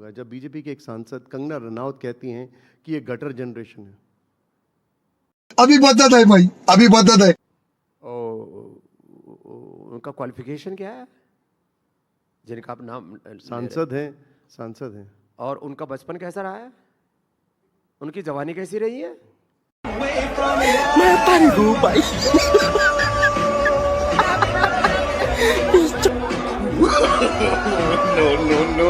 होगा जब बीजेपी के एक सांसद कंगना रनौत कहती हैं कि ये गटर जनरेशन है। अभी बदत है भाई, अभी बदत है। उनका क्वालिफिकेशन क्या है जिनका आप नाम सांसद हैं और उनका बचपन कैसा रहा है, उनकी जवानी कैसी रही है? मैं पानी हूँ भाई। No.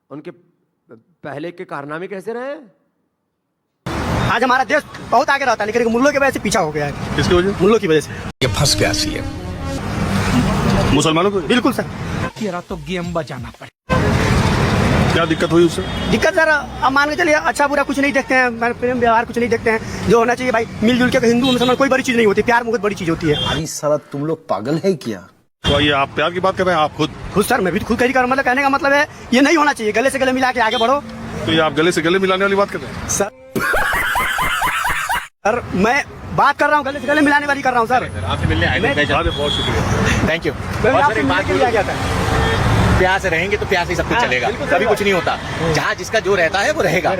उनके पहले के कारनामे कैसे रहे? आज हमारा देश बहुत आगे रहता है लेकिन मुल्लों की वजह से पीछा हो गया है। किसकी वजह? मुल्लों की वजह से ये फंस गया सी है मुसलमानों को। बिल्कुल सर। तेरा तो गेम बजाना पड़े। क्या दिक्कत हुई उससे? दिक्कत सर अब मान के चलिए अच्छा बुरा कुछ नहीं देखते हैं, प्रेम व्यवहार कुछ नहीं देखते हैं। जो होना चाहिए भाई मिलजुल के हिंदू मुसलमान कोई बड़ी चीज नहीं होती, प्यार बहुत बड़ी चीज होती है। अरे साला तुम लोग पागल है क्या? तो ये आप प्यार की बात कर रहे हैं? आप खुद सर मैं भी खुद कही कर मतलब कहने का मतलब है ये नहीं होना चाहिए। गले से गले मिला के आगे बढ़ो। तो ये आप गले से गले मिलाने वाली बात कर रहे हैं? सर मैं बात कर रहा हूँ गले से गले मिलाने वाली कर रहा हूँ सर। आपसे मिलने आए थे। बहुत शुक्रिया। Thank you. मैं आपसे मिलने के लिए आ गया था। प्यार से रहेंगे तो प्यार से ही सब कुछ हाँ, चलेगा, बिल्कुल कभी कुछ नहीं होता। जहाँ जिसका जो रहता है वो रहेगा।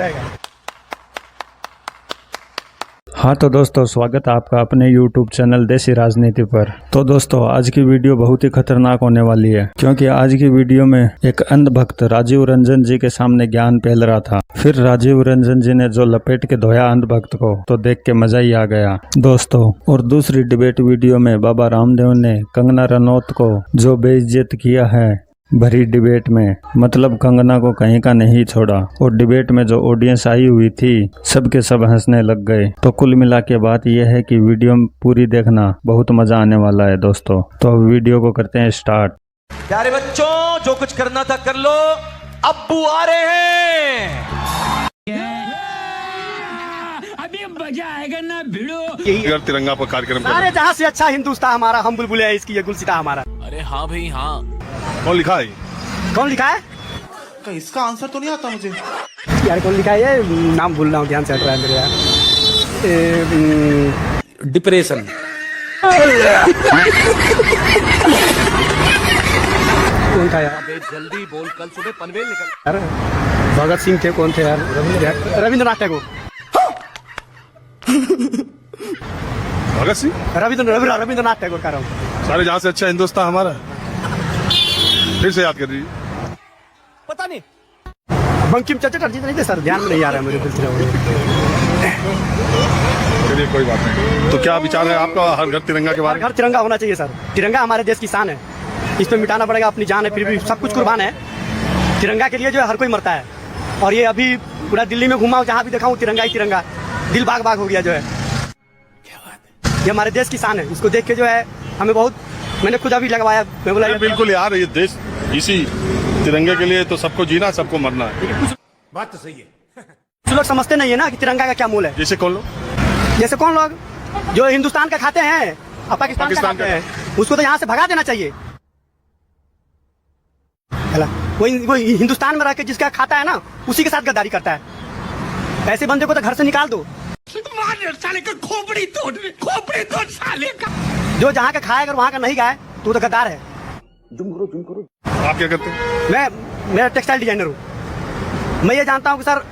हाँ तो दोस्तों स्वागत है आपका अपने YouTube चैनल देसी राजनीति पर। तो दोस्तों आज की वीडियो बहुत ही खतरनाक होने वाली है क्योंकि आज की वीडियो में एक अंधभक्त राजीव रंजन जी के सामने ज्ञान फैल रहा था। फिर राजीव रंजन जी ने जो लपेट के धोया अंधभक्त को तो देख के मजा ही आ गया दोस्तों। और दूसरी डिबेट वीडियो में बाबा रामदेव ने कंगना रनौत को जो बेइज्जत किया है भरी डिबेट में, मतलब कंगना को कहीं का नहीं छोड़ा। और डिबेट में जो ऑडियंस आई हुई थी सबके सब हंसने लग गए। तो कुल मिला के बात यह है कि वीडियो पूरी देखना, बहुत मजा आने वाला है दोस्तों। तो अब वीडियो को करते हैं स्टार्ट। प्यारे बच्चों जो कुछ करना था कर लो, अब्बू आ रहे हैं। अभी मजा आएगा ना भिड़ो। अगर तिरंगा पर कार्यक्रम अरे जहाँ से अच्छा हिंदुस्तान हमारा, हम बुलबुले हैं इसकी, ये गुलसिता हमारा। अरे हाँ भाई हाँ। कौन लिखा है? कौन लिखा है? तो इसका आंसर तो नहीं आता मुझे यार कौन लिखा है ये? नाम भूल रहा हूँ, ध्यान से हट रहा है मेरे यार। डिप्रेशन। कौन था यार? जल्दी बोल, कल सुबह पनवेल निकल। यार भगत सिंह थे। कौन थे यार? रविंद्रनाथ टैगोर। भगत सिंह? रविंद्रनाथ टैगोर कह रहा हूँ। सारे जहाँ से अच्छा हिंदुस्तान हमारा। फिर से याद कर दीजिए। पता नहीं बंकिम चंद्र जी नहीं थे सर, ध्यान में नहीं आ रहा है मेरे दिल से। चलिए कोई बात नहीं। तो क्या विचार है आपका हर घर तिरंगा के बारे में? हर तिरंगा होना चाहिए सर। तिरंगा हमारे देश की शान है, इस पे मिटाना पड़ेगा। अपनी जान है फिर भी सब कुछ कुर्बान है। तिरंगा के लिए जो है हर कोई मरता है। और ये अभी पूरा दिल्ली में घुमा, जहाँ भी देखा हूँ तिरंगा ही तिरंगा, दिल बाग बाग हो गया जो है। ये हमारे देश की शान है, इसको देख के जो है हमें बहुत, मैंने खुद अभी लगवाया। मैं बोला बिल्कुल यार, ये देश इसी तिरंगे के लिए तो सबको जीना, सबको मरना है। बात तो सही है। कुछ लोग समझते नहीं है ना कि तिरंगा का क्या मूल है। जैसे कौन लोग? जैसे कौन लोग जो हिंदुस्तान का खाते हैं और पाकिस्तान का खाते हैं, उसको तो यहाँ से भगा देना चाहिए। वो हिंदुस्तान में रह के जिसका खाता है ना उसी के साथ गद्दारी करता है। ऐसे बंदे को तो घर से निकाल दो। साले का खोपड़ी तोड़ साले का। जो जहाँ का खाए अगर वहाँ का नहीं खाए तो गद्दार है। तुम करो। आप क्या करते हैं? मैं टेक्सटाइल डिजाइनर हूँ। मैं ये जानता हूँ कि सर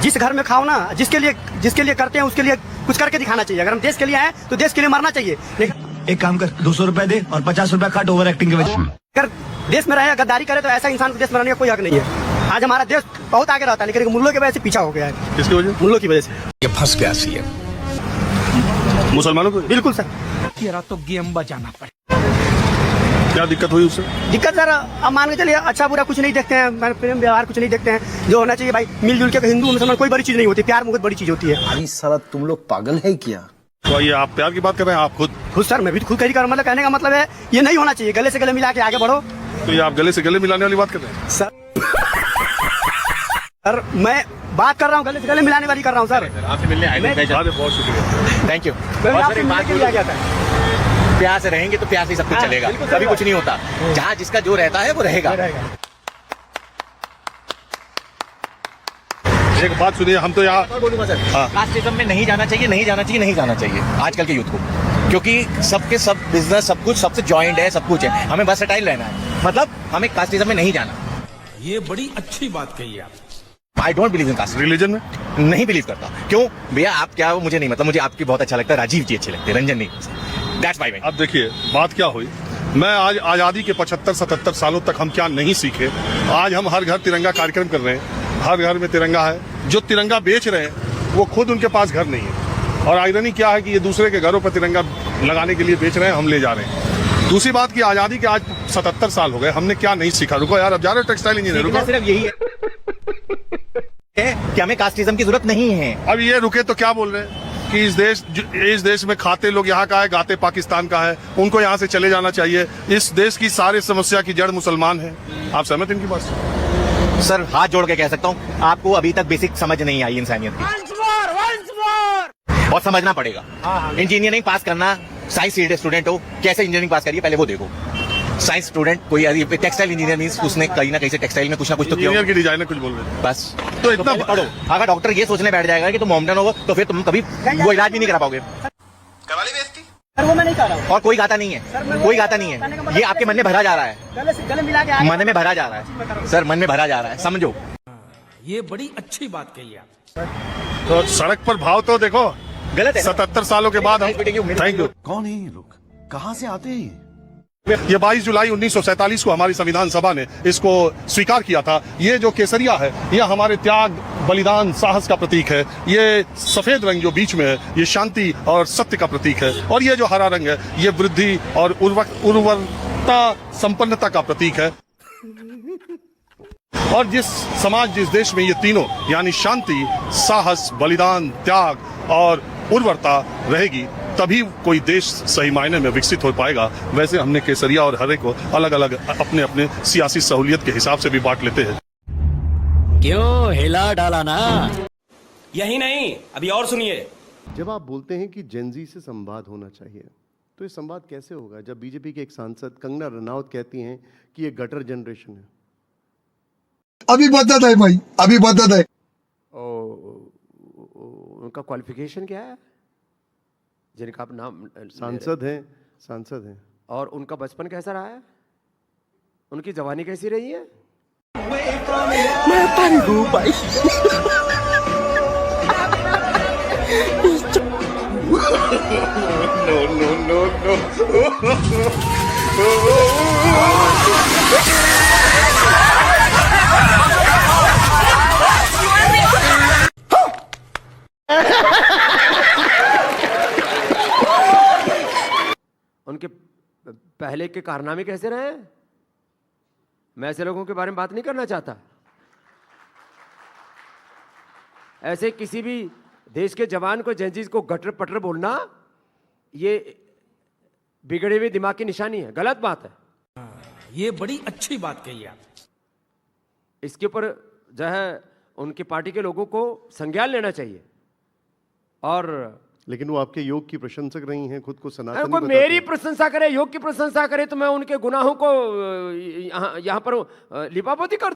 जिस घर में खाओ ना, जिसके लिए करते हैं उसके लिए कुछ करके दिखाना चाहिए। अगर हम देश के लिए आए तो देश के लिए मरना चाहिए। लेकिन एक काम कर, 200 रुपए दे और 50 रुपए काट ओवर एक्टिंग के वजह। अगर देश में रहे गद्दारी करे तो ऐसा इंसान को देश में रहने का कोई हक नहीं है। आज हमारा देश बहुत आगे रहता है लेकिन मुल्लों की वजह से पीछा हो गया है। किसकी वजह? मुल्लों की वजह से। ये फंस गया सी है मुसलमानों को। बिल्कुल सर। तेरा तो गेम बजाना पड़े। क्या दिक्कत हुई उससे? दिक्कत सर अब मान के चलिए अच्छा बुरा कुछ नहीं देखते हैं, प्रेम व्यवहार कुछ नहीं देखते हैं। जो होना चाहिए भाई मिलजुल के हिंदू मुसलमान कोई बड़ी चीज नहीं होती, प्यार बहुत बड़ी चीज होती है। अरे साला तुम लोग पागल है क्या? तो ये आप प्यार की बात कर रहे हैं? आप खुद सर मैं भी खुद कही कर मतलब कहने का मतलब है ये नहीं होना चाहिए। गले से गले मिला के आगे बढ़ो। तो ये आप गले से गले मिलाने वाली बात कर रहे हैं? सर मैं बात कर रहा हूँ गले से गले मिलाने वाली कर रहा हूँ सर। आपसे मिलने आए थे। बहुत शुक्रिया। Thank you. मैं आपसे मिलने के लिए आ गया था। प्यार से रहेंगे तो प्यार से ही सब कुछ हाँ, चलेगा, बिल्कुल कभी कुछ नहीं होता। जहाँ जिसका जो रहता है वो रहेगा। एक बात सुनिए, हम तो यहाँ बोलूंगा सर, हाँ। कास्टिज्म में नहीं जाना चाहिए, नहीं जाना चाहिए, नहीं जाना चाहिए आजकल के यूथ को, क्योंकि सबके सब बिजनेस सब कुछ सबसे जॉइंट है, सब कुछ है, हमें वर्सेटाइल रहना है, मतलब हमें कास्टिज्म में नहीं जाना। ये बड़ी अच्छी बात कही आप। I don't believe in caste, religion में नहीं बिलीव करता। क्यों भैया, आप क्या हो मुझे नहीं मतलब, मुझे आपकी बहुत अच्छा लगता है, राजीव जी अच्छे लगते हैं, रंजन नहीं, दैट्स माय। अब देखिए बात क्या हुई, मैं आज आज़ादी के 75-77 सालों तक हम क्या नहीं सीखे। आज हम हर घर तिरंगा कार्यक्रम कर रहे हैं, हर घर में तिरंगा है। जो तिरंगा बेच रहे हैं वो खुद उनके पास घर नहीं है, और आयरनी क्या है कि ये दूसरे के घरों पर तिरंगा लगाने के लिए बेच रहे हैं, हम ले जा रहे हैं। दूसरी बात की आज़ादी के आज 77 साल हो गए, हमने क्या नहीं सीखा। रुको यार, अब जा रहे हो टेक्सटाइल इंजीनियर, रुको। सिर्फ यही है कि हमें कास्टिज्म की जरूरत नहीं है। अब ये रुके तो क्या बोल रहे हैं कि इस देश में खाते लोग यहाँ का है, गाते पाकिस्तान का है, उनको यहाँ से चले जाना चाहिए। इस देश की सारी समस्या की जड़ मुसलमान है। आप सहमत इनकी बात से? सर हाथ जोड़ के कह सकता हूँ, आपको अभी तक बेसिक समझ नहीं आई इंसानियत की, और समझना पड़ेगा। इंजीनियरिंग पास करना, साइंस स्टूडेंट हो, कैसे इंजीनियरिंग पास करिए पहले वो देखो। साइंस स्टूडेंट कोई टेक्सटाइल इंजीनियर मींस उसने कहीं ना कहीं से टेक्सटाइल में कुछ ना कुछ तो किया इंजीनियर की डिजाइनर कुछ बोल रहे हैं बस। तो इतना पढ़ो। अगर डॉक्टर ये सोचने बैठ जाएगा कि तुम मोमडन हो तो फिर तुम कभी वो इलाज भी नहीं करा पाओगे। करा ली बेइज्जती? सर वो मैं नहीं कर रहा हूँ। और कोई गाता नहीं है, कोई गाता नहीं है, ये आपके मन में भरा जा रहा है, गले मिला के मन में भरा जा रहा है सर, मन में भरा जा रहा है, समझो। ये बड़ी अच्छी बात कही आप। तो सड़क पर भाव तो देखो, गलत है। 77 सालों के बाद हम, थैंक यू। कौन है ये लोग, कहाँ से आते हैं? ये 22 जुलाई 1947 को हमारी संविधान सभा ने इसको स्वीकार किया था। ये जो केसरिया है, ये हमारे त्याग, बलिदान, साहस का प्रतीक है। ये सफेद रंग जो बीच में है, ये शांति और सत्य का प्रतीक है। और ये जो हरा रंग है, ये वृद्धि और उर्वरता, संपन्नता का प्रतीक है। और जिस समाज, जिस देश में ये तीनों यानी शांति, साहस, बलिदान, त्याग और उर्वरता रहेगी, तभी कोई देश सही मायने में विकसित हो पाएगा। वैसे हमने केसरिया और हरे को अलग अलग अपने अपने सियासी सहूलियत के हिसाब से भी बांट लेते हैं। क्यों हिला डाला ना? यही नहीं, अभी और सुनिए। जब आप बोलते हैं कि जेनजी से संवाद होना चाहिए, तो ये संवाद कैसे होगा जब बीजेपी के एक सांसद कंगना रनौत कहती हैं कि ये गटर जनरेशन है? अभी बदत है भाई, अभी बदत है। उनका क्वालिफिकेशन क्या है जिनका आप नाम सांसद हैं। और उनका बचपन कैसा रहा है, उनकी जवानी कैसी रही है? उनके पहले के कारनामे कैसे रहे? मैं ऐसे लोगों के बारे में बात नहीं करना चाहता। ऐसे किसी भी देश के जवान को, जेनजीज को गटर पटर बोलना, ये बिगड़े हुए दिमाग की निशानी है, गलत बात है। ये बड़ी अच्छी बात कही आप। इसके ऊपर जो है उनकी पार्टी के लोगों को संज्ञान लेना चाहिए। और लेकिन वो आपके योग की प्रशंसक रही हैं, खुद को सनातनी कोई बताती मेरी हैं। प्रशंसा करे, योग की प्रशंसा करे, तो मैं उनके गुनाहों को यहाँ पर लिपापोती कर।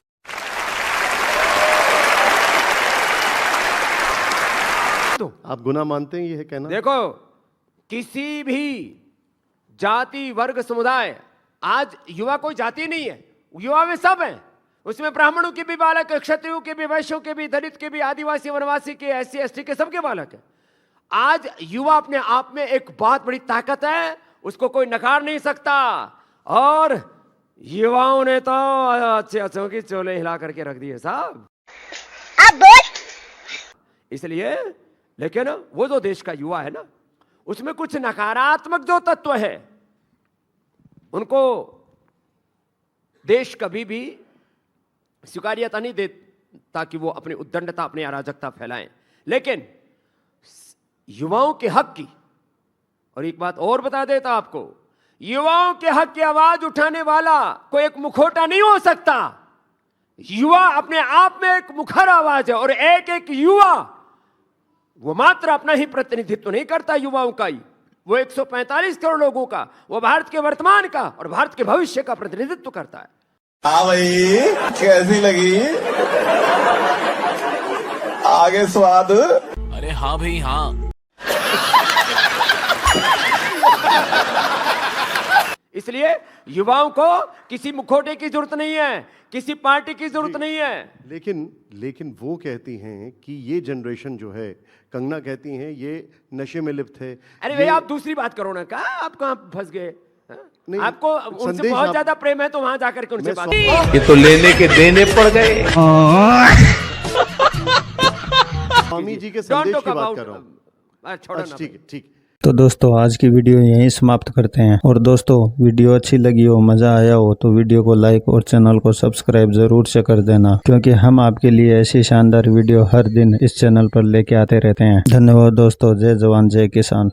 आप गुनाह मानते हैं, ये है कहना? देखो, किसी भी जाति, वर्ग, समुदाय, आज युवा कोई जाति नहीं है, युवा में सब है। उसमें ब्राह्मणों के भी बालक है, क्षत्रियों के भी, वैश्यों के भी, दलित के भी, आदिवासी वनवासी के, SC ST के, सबके बालक है। आज युवा अपने आप में एक बहुत बड़ी ताकत है, उसको कोई नकार नहीं सकता। और युवाओं ने तो अच्छे अच्छों की चोले हिला करके रख दिए साहब। इसलिए लेकिन वो जो देश का युवा है ना, उसमें कुछ नकारात्मक जो तत्व है, उनको देश कभी भी स्वीकार्यता नहीं देता कि वो अपनी उद्दंडता, अपनी अराजकता फैलाएं। लेकिन युवाओं के हक की, और एक बात और बता देता आपको, युवाओं के हक की आवाज उठाने वाला कोई एक मुखौटा नहीं हो सकता। युवा अपने आप में एक मुखर आवाज है, और एक एक युवा वो मात्र अपना ही प्रतिनिधित्व नहीं करता युवाओं का ही, वो 145 करोड़ लोगों का, वो भारत के वर्तमान का और भारत के भविष्य का प्रतिनिधित्व करता है। हाँ भाई, कैसी लगी? आगे स्वाद। अरे हाँ भाई हाँ। इसलिए युवाओं को किसी मुखौटे की जरूरत नहीं है, किसी पार्टी की जरूरत नहीं है। लेकिन वो कहती हैं कि ये जनरेशन जो है, कंगना कहती हैं ये नशे में लिप्त है। अरे भैया आप दूसरी बात करो ना, कहा आप कहाँ फंस गए? नहीं, आपको उनसे संदेश बहुत आप- ज्यादा प्रेम है तो वहां जाकर के उनसे बात ये तो लेने के देने पड़ गए। स्वामी जी के Don't संदेश talk की बात about- कर रहा हूँ। छोड़ो अच्छा ना ठीक है, ठीक। तो दोस्तों आज की वीडियो यहीं समाप्त करते हैं। और दोस्तों वीडियो अच्छी लगी हो, मजा आया हो तो वीडियो को लाइक और चैनल को सब्सक्राइब जरूर से कर देना, क्योंकि हम आपके लिए ऐसी शानदार वीडियो हर दिन इस चैनल पर लेके आते रहते हैं। धन्यवाद दोस्तों। जय जवान जय किसान।